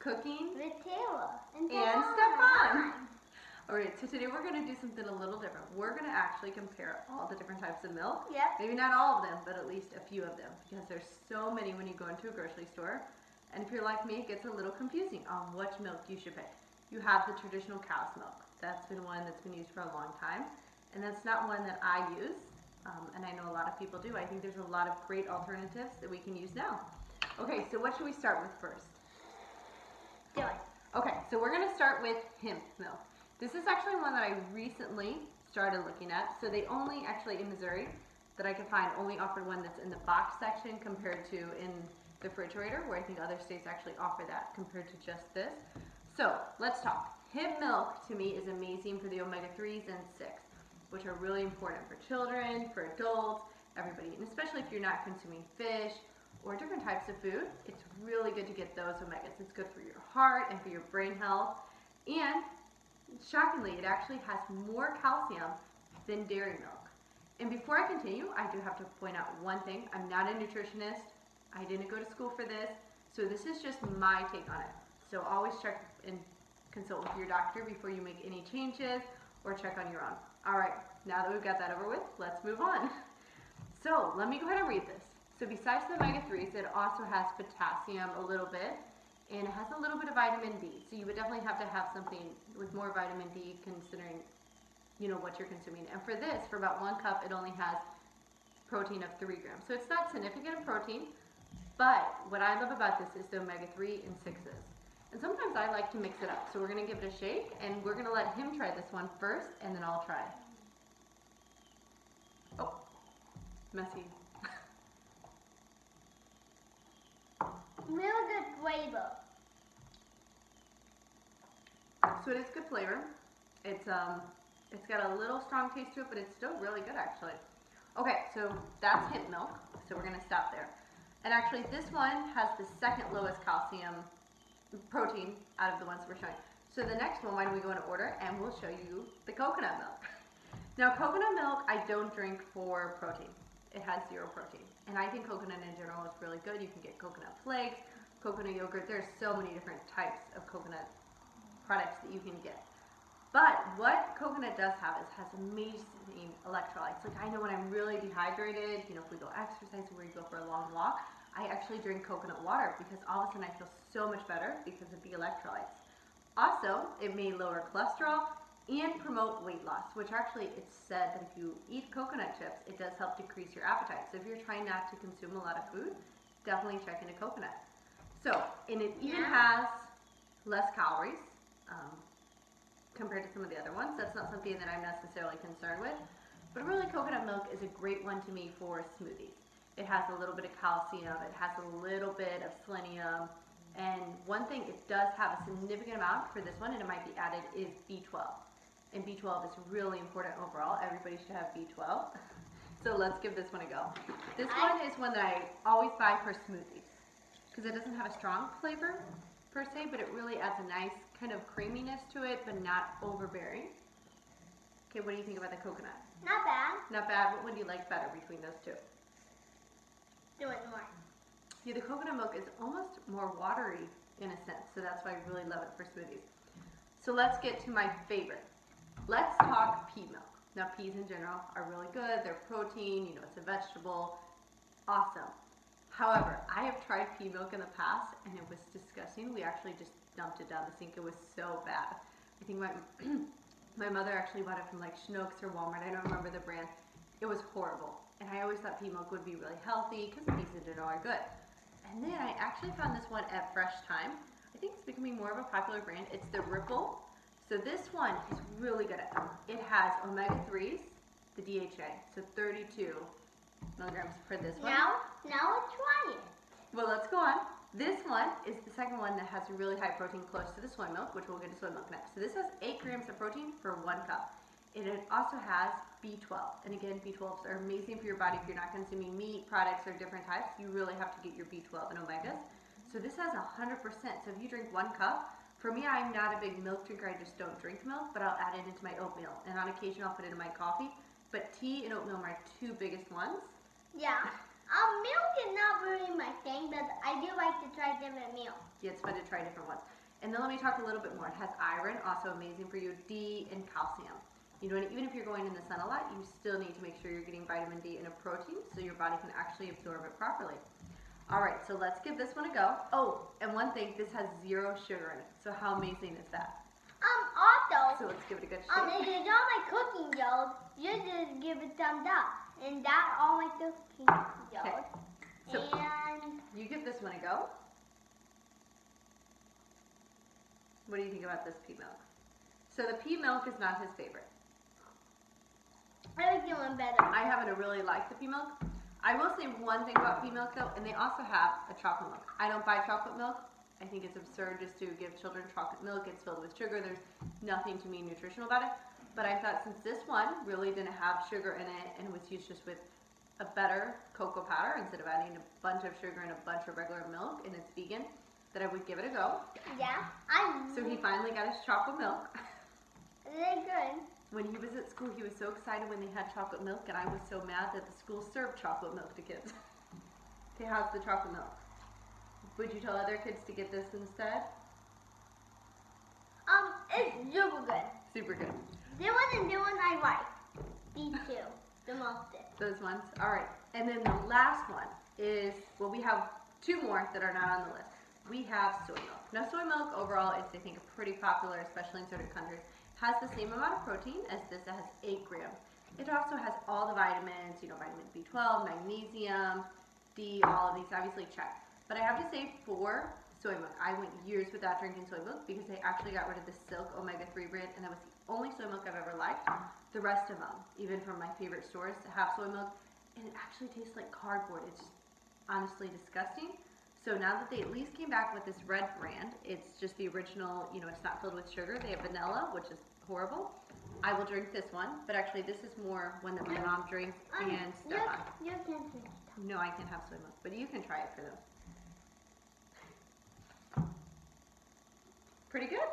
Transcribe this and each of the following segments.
cooking with Taylor and Stafan. Alright, so today we're going to do something a little different. We're going to actually compare all the different types of milk. Yep. Maybe not all of them, but at least a few of them, because there's so many when you go into a grocery store. And if you're like me, it gets a little confusing on which milk you should pick. You have the traditional cow's milk. That's been one that's been used for a long time. And that's not one that I use, and I know a lot of people do. I think there's a lot of great alternatives that we can use now. Okay, so what should we start with first? Do it. Okay, so we're going to start with hemp milk. This is actually one that I recently started looking at. So they only, actually in Missouri, that I could find, only offered one that's in the box section compared to in the refrigerator, where I think other states actually offer that compared to just this. So let's talk. Hemp milk to me is amazing for the omega-3s and 6, which are really important for children, for adults, everybody, and especially if you're not consuming fish or different types of food. It's really good to get those omegas. It's good for your heart and for your brain health. And shockingly, it actually has more calcium than dairy milk. And before I continue, I do have to point out one thing. I'm not a nutritionist. I didn't go to school for this. So this is just my take on it. So always check and consult with your doctor before you make any changes or check on your own. All right, now that we've got that over with, let's move on. So let me go ahead and read this. So besides the omega-3s, it also has potassium a little bit, and it has a little bit of vitamin D. So you would definitely have to have something with more vitamin D considering, you know, what you're consuming. And for this, for about 1 cup, it only has protein of 3 grams. So it's not significant in protein, but what I love about this is the omega-3 and 6s. And sometimes I like to mix it up. So we're going to give it a shake, and we're going to let him try this one first, and then I'll try. Oh, messy. Real good flavor. So it is good flavor. It's got a little strong taste to it, but it's still really good actually. Okay, so that's hemp milk. So we're going to stop there. And actually this one has the second lowest calcium protein out of the ones we're showing. So the next one, why don't we go in order, and we'll show you the coconut milk. Now coconut milk I don't drink for protein. It has 0 protein. And I think coconut in general is really good. You can get coconut flakes, coconut yogurt. There's so many different types of coconut products that you can get. But what coconut does have is has amazing electrolytes. Like I know when I'm really dehydrated, you know, if we go exercise or we go for a long walk, I actually drink coconut water because all of a sudden I feel so much better because of the electrolytes. Also, it may lower cholesterol and promote weight loss, which actually it's said that if you eat coconut chips, it does help decrease your appetite. So if you're trying not to consume a lot of food, definitely check into coconut. So, and it even has less calories compared to some of the other ones. That's not something that I'm necessarily concerned with, but really coconut milk is a great one to me for smoothies. It has a little bit of calcium, it has a little bit of selenium, and one thing it does have a significant amount for this one, and it might be added, is B12. And B12 is really important overall. Everybody should have B12. So let's give this one a go. This one is one that I always buy for smoothies because it doesn't have a strong flavor per se, but it really adds a nice kind of creaminess to it, but not overbearing. Okay, what do you think about the coconut? Not bad. Not bad. What would you like better between those two? Do it more. Yeah, the coconut milk is almost more watery in a sense, so that's why I really love it for smoothies. So let's get to my favorite. Let's talk pea milk. Now peas in general are really good. They're protein, you know, it's a vegetable. Awesome. However, I have tried pea milk in the past and it was disgusting. We actually just dumped it down the sink. It was so bad. I think my mother actually bought it from like Schnucks or Walmart. I don't remember the brand. It was horrible. And I always thought pea milk would be really healthy because peas in general are good. And then I actually found this one at Fresh Time. I think it's becoming more of a popular brand. It's the Ripple. So this one is really good. It has omega-3s, the DHA, so 32 milligrams for this one. Now let's try it. Well, let's go on. This one is the second one that has a really high protein close to the soy milk, which we'll get to soy milk next. So this has 8 grams of protein for 1 cup. And it also has B12. And again, B12s are amazing for your body. If you're not consuming meat products or different types, you really have to get your B12 and omegas. So this has 100%. So if you drink 1 cup, for me, I'm not a big milk drinker. I just don't drink milk, but I'll add it into my oatmeal. And on occasion, I'll put it in my coffee. But tea and oatmeal are my 2 biggest ones. Yeah. Milk is not really my thing, but I do like to try different milk. Yeah, it's fun to try different ones. And then let me talk a little bit more. It has iron, also amazing for you, D, and calcium. You know, even if you're going in the sun a lot, you still need to make sure you're getting vitamin D and a protein so your body can actually absorb it properly. All right, so let's give this one a go. Oh, and one thing, this has 0 sugar in it. So how amazing is that? Also, So let's give it a good shake. if you don't like cooking dough, you just give it thumbs up. And that all my cooking dough. Okay. So And you give this one a go. What do you think about this pea milk? So the pea milk is not his favorite. I like the one better. I happen to really like the pea milk. I will say one thing about pea milk though, and they also have a chocolate milk. I don't buy chocolate milk. I think it's absurd just to give children chocolate milk. It's filled with sugar. There's nothing to me nutritional about it. But I thought since this one really didn't have sugar in it and was used just with a better cocoa powder instead of adding a bunch of sugar and a bunch of regular milk, and it's vegan, that I would give it a go. Yeah, So he finally got his chocolate milk. They're good. When he was at school, he was so excited when they had chocolate milk, and I was so mad that the school served chocolate milk to kids. Okay, how's the chocolate milk? Would you tell other kids to get this instead? It's super good. Super good. The one I like. These two, the most. Those ones. All right. And then the last one is, well, we have 2 more that are not on the list. We have soy milk. Now, soy milk overall is, I think, pretty popular, especially in certain countries. Has the same amount of protein as this. It has 8 grams. It also has all the vitamins, you know, vitamin B12, magnesium, D, all of these, obviously check. But I have to say for soy milk, I went years without drinking soy milk because they actually got rid of the Silk omega-3 brand, and that was the only soy milk I've ever liked. The rest of them, even from my favorite stores, have soy milk, and it actually tastes like cardboard. It's honestly disgusting. So now that they at least came back with this red brand, it's just the original, you know, it's not filled with sugar. They have vanilla, which is horrible. I will drink this one, but actually this is more one that my mom drinks and Stefan. You can drink it. No, I can't have soy milk, but you can try it for them. Pretty good?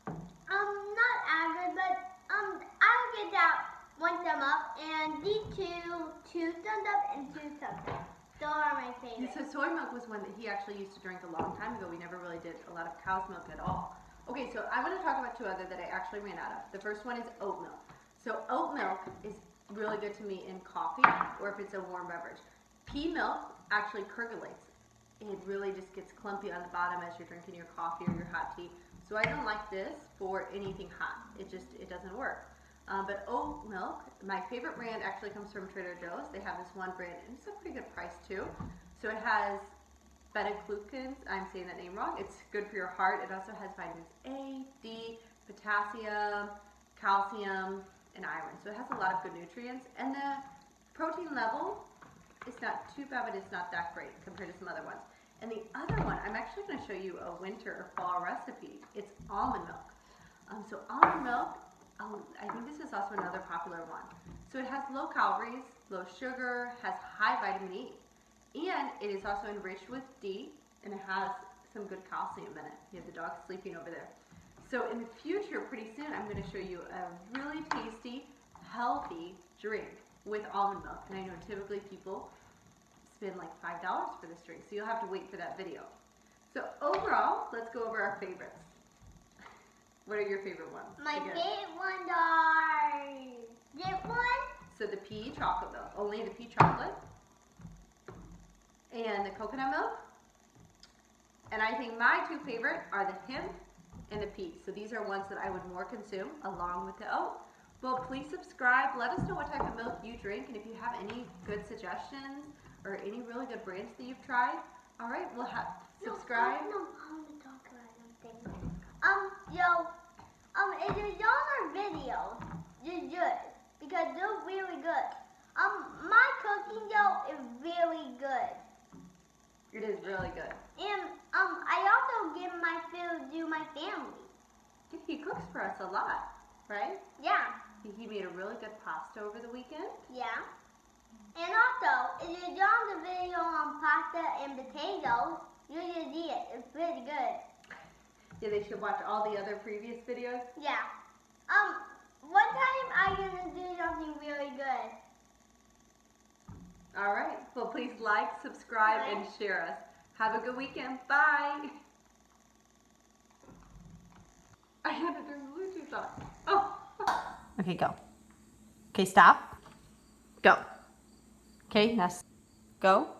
Not as good, but I'll give that 1 thumb up, and these two thumbs up and 2 thumbs up. Those are my Yeah, favorites. so soy milk was one that he actually used to drink a long time ago. We never really did a lot of cow's milk at all. Okay, so I want to talk about 2 other that I actually ran out of. The first one is oat milk. So oat milk is really good to me in coffee or if it's a warm beverage. Pea milk actually percolates. It really just gets clumpy on the bottom as you're drinking your coffee or your hot tea. So I don't like this for anything hot. It doesn't work. But oat milk, my favorite brand actually comes from Trader Joe's. They have this one brand, and it's a pretty good price too. So it has beta-glucans, I'm saying that name wrong. It's good for your heart. It also has vitamins A, D, potassium, calcium, and iron. So it has a lot of good nutrients. And the protein level, it's not too bad, but it's not that great compared to some other ones. And the other one, I'm actually going to show you a winter or fall recipe. It's almond milk. So almond milk, I think this is also another popular one. So it has low calories, low sugar, has high vitamin E. And it is also enriched with D, and it has some good calcium in it. You have the dog sleeping over there. So in the future, pretty soon, I'm going to show you a really tasty, healthy drink with almond milk. And I know typically people spend like $5 for this drink, so you'll have to wait for that video. So overall, let's go over our favorites. What are your favorite ones? My Again. favorite ones are this one. So the pea chocolate milk, only the pea chocolate, and the coconut milk. And I think my 2 favorite are the hemp and the pea. So these are ones that I would more consume along with the oat. Well, please subscribe. Let us know what type of milk you drink, and if you have any good suggestions or any really good brands that you've tried. All right, we'll subscribe. No, I want to talk about something. If you're on our videos, you should, because they're really good. My cooking dough is really good. It is really good. And I also give my food to my family. He cooks for us a lot, right? Yeah, He made a really good pasta over the weekend. yeah. And also, if you're on the video on pasta and potatoes, you should see it. It's pretty good. Yeah, they should watch all the other previous videos. Yeah. One time I'm gonna do something really good. All right. Well, please like, subscribe, and share us. Have a good weekend. Bye. I had to turn the Bluetooth on. Oh. Okay, go. Okay, stop. Go. Okay, now go.